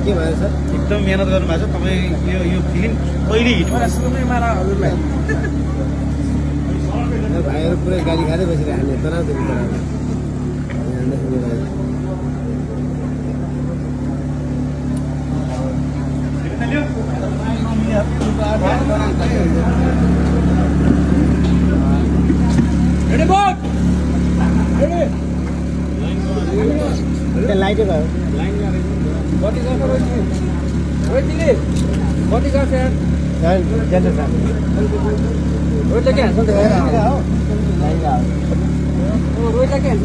के भयो सर? एकदम मेहनत गर्नुभएको छ तपाईँ। यो फिल्म पहिलो हिट भयो। भाइहरू पुरै गाली खाँदै बसिरहेको हामीले तनाव त लाइटै भयो। रोहितलाई के हाल्छ